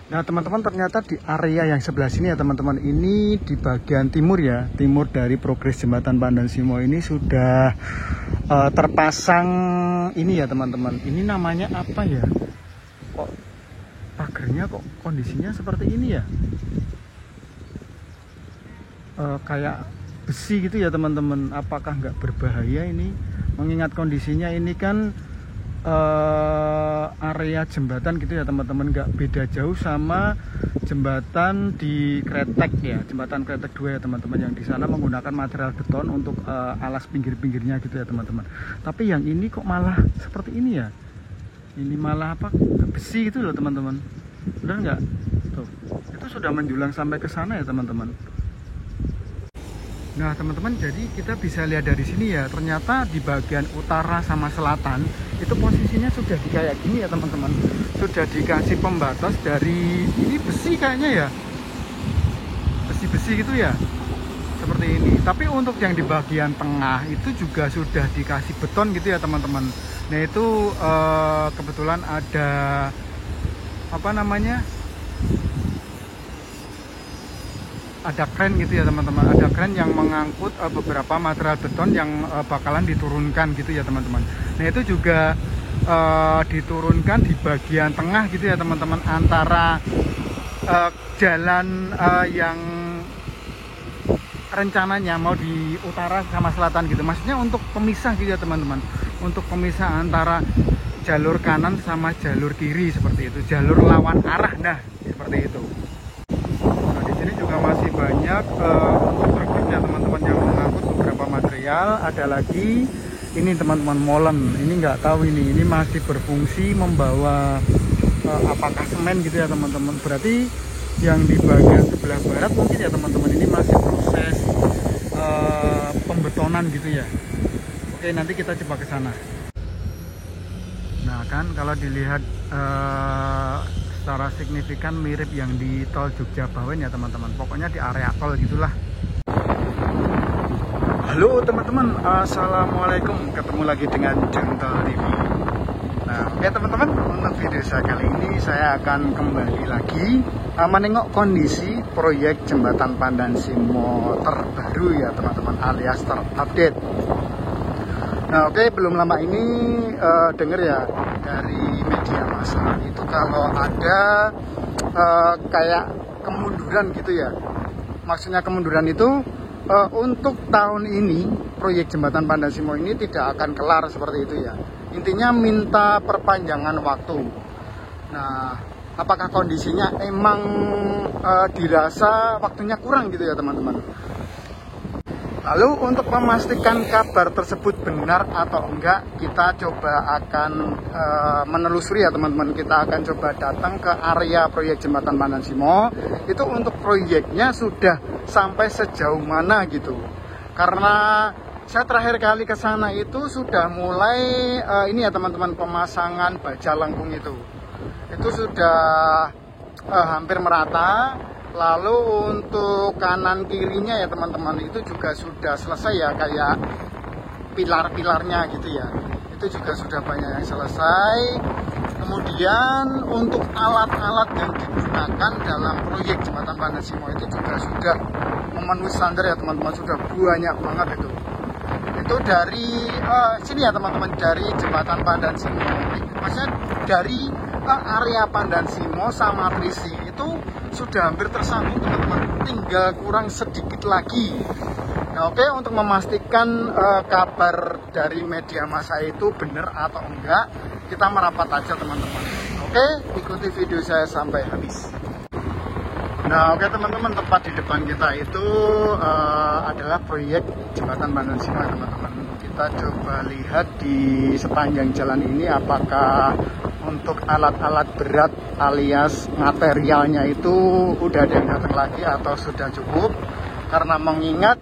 Nah teman-teman, ternyata di area yang sebelah sini ya teman-teman, ini di bagian timur ya, timur dari progres jembatan Pandan Simo ini sudah terpasang ini ya teman-teman. Ini namanya apa ya? Kok pagarnya kok kondisinya seperti ini ya? Kayak besi gitu ya teman-teman. Apakah nggak berbahaya ini? Mengingat kondisinya ini kan area jembatan gitu ya teman-teman, nggak beda jauh sama jembatan di Kretek ya, jembatan Kretek 2 ya teman-teman, yang di sana menggunakan material beton untuk alas pinggir-pinggirnya gitu ya teman-teman. Tapi yang ini kok malah seperti ini ya, ini malah apa, besi gitu loh teman-teman, benar nggak tuh, itu sudah menjulang sampai ke sana ya teman-teman. Nah teman-teman, jadi kita bisa lihat dari sini ya, ternyata di bagian utara sama selatan itu posisinya sudah di kayak gini ya teman-teman, sudah dikasih pembatas dari ini besi kayaknya ya, besi-besi gitu ya, seperti ini. Tapi untuk yang di bagian tengah itu juga sudah dikasih beton gitu ya teman-teman. Nah itu kebetulan ada apa namanya, ada kren gitu ya teman-teman, ada kren yang mengangkut beberapa material beton yang bakalan diturunkan gitu ya teman-teman. Nah itu juga diturunkan di bagian tengah gitu ya teman-teman, antara jalan yang rencananya mau di utara sama selatan gitu, maksudnya untuk pemisah gitu ya teman-teman, untuk pemisah antara jalur kanan sama jalur kiri seperti itu, jalur lawan arah, nah seperti itu. Juga masih banyak untuk truknya teman-teman yang mengangkut beberapa material. Ada lagi ini teman-teman, molen ini nggak tahu ini masih berfungsi membawa apakah semen gitu ya teman-teman. Berarti yang di bagian sebelah barat mungkin ya teman-teman, ini masih proses pembetonan gitu ya. Oke, nanti kita coba ke sana. Nah kan kalau dilihat secara signifikan mirip yang di tol Jogja Bawen ya teman-teman, pokoknya di area tol gitulah. Halo teman-teman, assalamualaikum, ketemu lagi dengan Gentle TV. Nah oke teman-teman, untuk video saya kali ini saya akan kembali lagi menengok kondisi proyek jembatan Pandan Simo terbaru ya teman-teman, alias terupdate. Nah oke, belum lama ini denger ya dari media massa itu kalau ada kayak kemunduran gitu ya. Maksudnya kemunduran itu untuk tahun ini proyek jembatan Pandan Simo ini tidak akan kelar seperti itu ya. Intinya minta perpanjangan waktu. Nah apakah kondisinya emang dirasa waktunya kurang gitu ya teman-teman. Lalu untuk memastikan kabar tersebut benar atau enggak, kita coba akan menelusuri ya teman-teman. Kita akan coba datang ke area proyek jembatan Pandan Simo. Itu untuk proyeknya sudah sampai sejauh mana gitu. Karena saya terakhir kali ke sana itu sudah mulai ini ya teman-teman, pemasangan baja lengkung itu sudah hampir merata. Lalu untuk kanan kirinya ya teman-teman itu juga sudah selesai ya, kayak pilar-pilarnya gitu ya, itu juga sudah banyak yang selesai. Kemudian untuk alat-alat yang digunakan dalam proyek jembatan Pandan Simo itu juga sudah memenuhi standar ya teman-teman, sudah banyak banget itu dari sini ya teman-teman, dari jembatan Pandan Simo, maksudnya dari area Pandan Simo sama Trisi itu sudah hampir tersambung teman-teman, tinggal kurang sedikit lagi. Nah oke, untuk memastikan kabar dari media massa itu benar atau enggak, kita merapat aja teman-teman. Oke, ikuti video saya sampai habis. Nah oke teman-teman, tepat di depan kita itu adalah proyek jembatan Pandan Simo teman-teman. Kita coba lihat di sepanjang jalan ini apakah untuk alat-alat berat alias materialnya itu udah ada yang datang lagi atau sudah cukup. Karena mengingat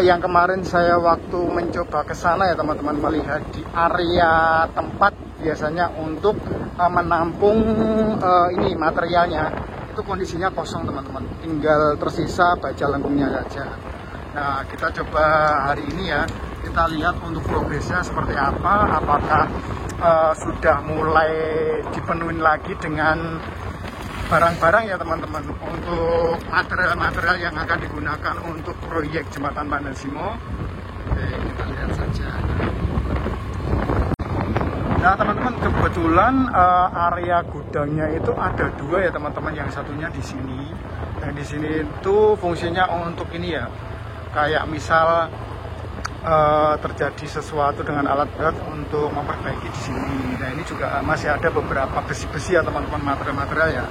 yang kemarin saya waktu mencoba ke sana ya teman-teman, melihat di area tempat biasanya untuk menampung ini materialnya itu kondisinya kosong teman-teman, tinggal tersisa baja lengkungnya saja. Nah kita coba hari ini ya, kita lihat untuk progresnya seperti apa, apakah sudah mulai dipenuhi lagi dengan barang-barang ya teman-teman, untuk material-material yang akan digunakan untuk proyek jembatan Pandan Simo. Oke, kita lihat saja. Nah teman-teman, kebetulan area gudangnya itu ada dua ya teman-teman. Yang satunya di sini, yang di sini itu fungsinya untuk ini ya, kayak misal terjadi sesuatu dengan alat berat untuk memperbaiki di sini. Nah ini juga masih ada beberapa besi-besi ya teman-teman, material-material ya.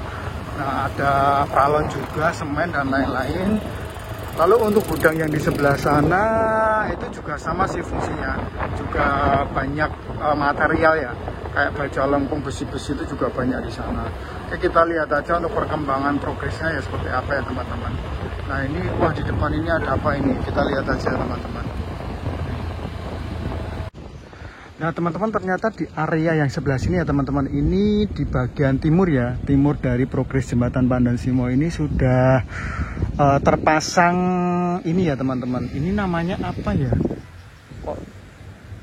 Nah ada pralon juga, semen dan lain-lain. Lalu untuk gudang yang di sebelah sana itu juga sama sih fungsinya, juga banyak material ya, kayak baja lempung, besi-besi itu juga banyak di sana. Oke, kita lihat aja untuk perkembangan progresnya ya seperti apa ya teman-teman. Nah ini, wah di depan ini ada apa ini, kita lihat aja teman-teman. Nah teman-teman, ternyata di area yang sebelah sini ya teman-teman, ini di bagian timur ya, timur dari progres jembatan Pandan Simo ini sudah terpasang ini ya teman-teman. Ini namanya apa ya? Kok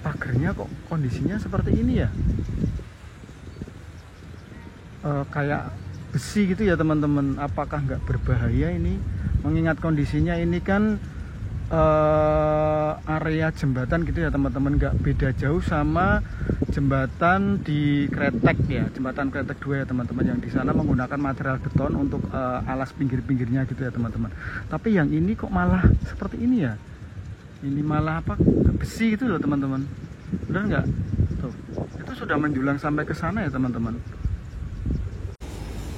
pagarnya kok kondisinya seperti ini ya? Kayak besi gitu ya teman-teman. Apakah nggak berbahaya ini? Mengingat kondisinya ini kan area jembatan gitu ya teman-teman, nggak beda jauh sama jembatan di Kretek ya, jembatan Kretek 2 ya teman-teman, yang di sana menggunakan material beton untuk alas pinggir-pinggirnya gitu ya teman-teman. Tapi yang ini kok malah seperti ini ya, ini malah apa, besi gitu loh teman-teman. Benar nggak tuh, itu sudah menjulang sampai ke sana ya teman-teman.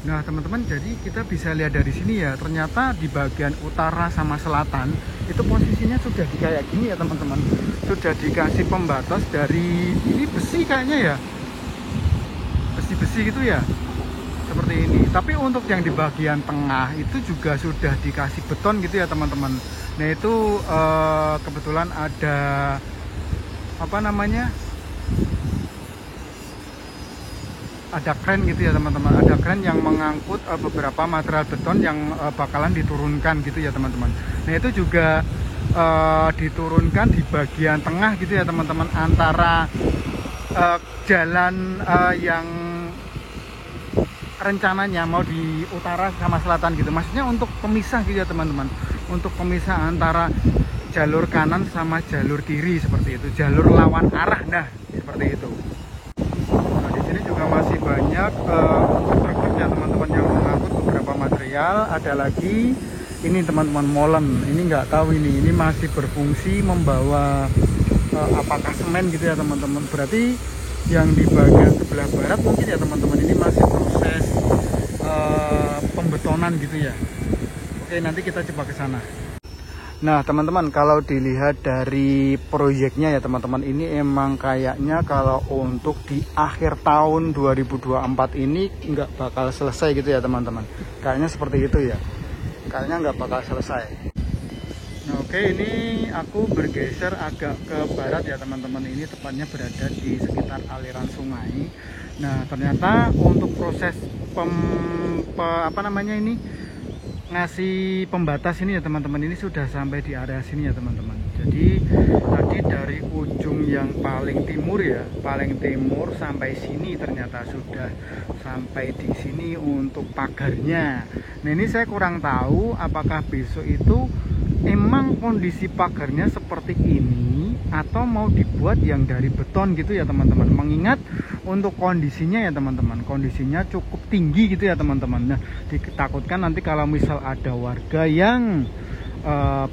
Nah teman-teman, jadi kita bisa lihat dari sini ya, ternyata di bagian utara sama selatan itu posisinya sudah kayak gini ya teman-teman, sudah dikasih pembatas dari ini besi kayaknya ya, besi-besi gitu ya, seperti ini. Tapi untuk yang di bagian tengah itu juga sudah dikasih beton gitu ya teman-teman. Nah itu kebetulan ada apa namanya, ada kren gitu ya teman-teman, ada kren yang mengangkut beberapa material beton yang bakalan diturunkan gitu ya teman-teman. Nah itu juga diturunkan di bagian tengah gitu ya teman-teman, antara jalan yang rencananya mau di utara sama selatan gitu, maksudnya untuk pemisah gitu ya teman-teman, untuk pemisah antara jalur kanan sama jalur kiri seperti itu, jalur lawan arah, nah seperti itu. Ini juga masih banyak truk-truknya teman-teman yang mengangkut beberapa material. Ada lagi ini teman-teman, molen ini nggak tahu ini masih berfungsi membawa apakah semen gitu ya teman-teman. Berarti yang di bagian sebelah barat mungkin ya teman-teman, ini masih proses pembetonan gitu ya. Oke, nanti kita coba ke sana. Nah teman-teman, kalau dilihat dari proyeknya ya teman-teman, ini emang kayaknya kalau untuk di akhir tahun 2024 ini nggak bakal selesai gitu ya teman-teman. Kayaknya seperti itu ya, kayaknya nggak bakal selesai. Nah, oke, ini aku bergeser agak ke barat ya teman-teman, ini tepatnya berada di sekitar aliran sungai. Nah ternyata untuk proses ngasih pembatas ini ya teman-teman, ini sudah sampai di area sini ya teman-teman. Jadi tadi dari ujung yang paling timur ya, paling timur sampai sini ternyata sudah sampai di sini untuk pagarnya. Nah ini saya kurang tahu apakah besok itu emang kondisi pagarnya seperti ini atau mau dibuat yang dari beton gitu ya teman-teman. Mengingat untuk kondisinya ya teman-teman, kondisinya cukup tinggi gitu ya teman-teman. Nah ditakutkan nanti kalau misal ada warga yang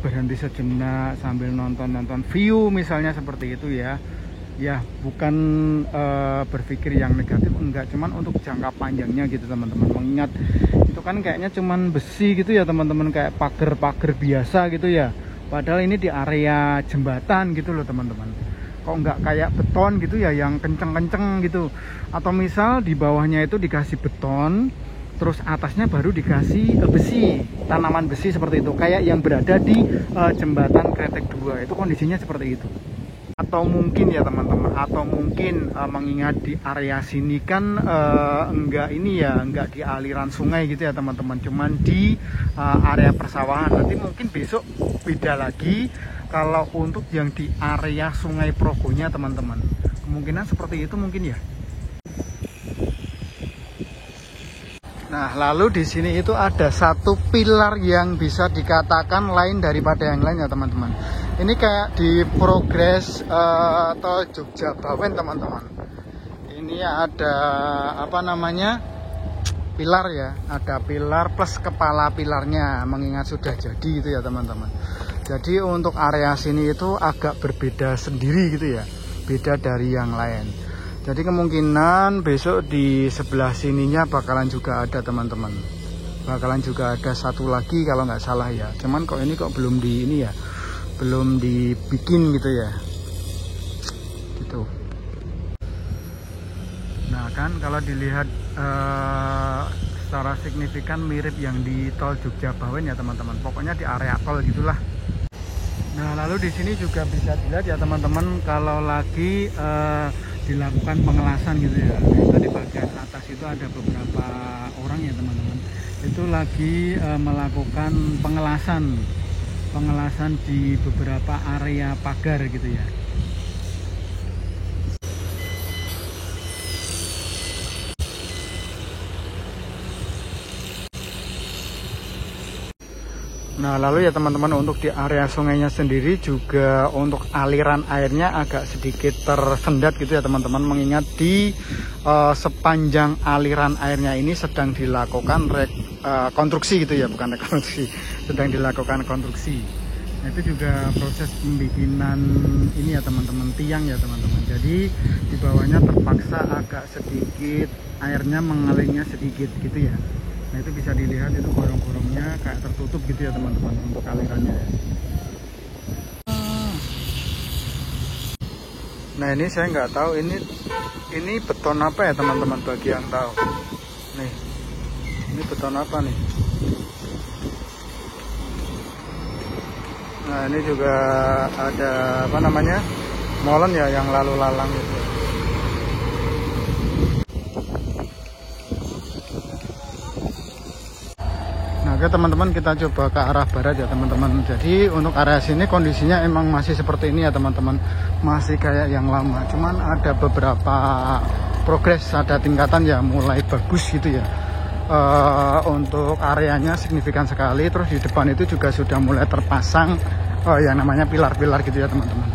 berhenti sejenak sambil nonton view misalnya seperti itu ya, bukan berpikir yang negatif, enggak, cuman untuk jangka panjangnya gitu teman-teman. Mengingat itu kan kayaknya cuman besi gitu ya teman-teman, kayak pagar-pagar biasa gitu ya, padahal ini di area jembatan gitu loh teman-teman. Kok nggak kayak beton gitu ya, yang kenceng-kenceng gitu, atau misal di bawahnya itu dikasih beton terus atasnya baru dikasih besi, tanaman besi seperti itu, kayak yang berada di jembatan Kretek 2 itu kondisinya seperti itu. Atau mungkin ya teman-teman, atau mungkin mengingat di area sini kan enggak ini ya, enggak di aliran sungai gitu ya teman-teman, cuman di area persawahan. Nanti mungkin besok beda lagi kalau untuk yang di area Sungai Progonya teman-teman, kemungkinan seperti itu mungkin ya. Nah, lalu di sini itu ada satu pilar yang bisa dikatakan lain daripada yang lain ya teman-teman. Ini kayak di progres tol Jogja Bawen teman-teman. Ini ada apa namanya, pilar ya, ada pilar plus kepala pilarnya, mengingat sudah jadi gitu ya teman-teman. Jadi untuk area sini itu agak berbeda sendiri gitu ya, beda dari yang lain. Jadi kemungkinan besok di sebelah sininya bakalan juga ada teman-teman, bakalan juga ada satu lagi kalau nggak salah ya. Cuman kok ini kok belum di ini ya, belum dibikin gitu ya, gitu. Nah kan kalau dilihat secara signifikan mirip yang di tol Jogja Bawen ya teman-teman. Pokoknya di area tol gitulah. Nah lalu di sini juga bisa dilihat ya teman-teman, kalau lagi dilakukan pengelasan gitu ya. Itu di bagian atas itu ada beberapa orang ya teman-teman. Itu lagi melakukan pengelasan di beberapa area pagar gitu ya. Nah lalu ya teman-teman, untuk di area sungainya sendiri juga untuk aliran airnya agak sedikit tersendat gitu ya teman-teman, mengingat di sepanjang aliran airnya ini sedang dilakukan konstruksi gitu ya, bukan rekonstruksi, sedang dilakukan konstruksi. Nah, itu juga proses pembikinan ini ya teman-teman, tiang ya teman-teman. Jadi di bawahnya terpaksa agak sedikit airnya mengalirnya sedikit gitu ya. Nah itu bisa dilihat, itu gorong-gorongnya kayak tertutup gitu ya teman-teman untuk alirannya ya. Nah ini saya nggak tahu ini beton apa ya teman-teman, bagi yang tahu. Nih, ini beton apa nih? Nah ini juga ada apa namanya, molen ya yang lalu lalang gitu. Oke teman-teman, kita coba ke arah barat ya teman-teman. Jadi untuk area sini kondisinya emang masih seperti ini ya teman-teman, masih kayak yang lama. Cuman ada beberapa progres, ada tingkatan ya mulai bagus gitu ya. Untuk areanya signifikan sekali. Terus di depan itu juga sudah mulai terpasang yang namanya pilar-pilar gitu ya teman-teman.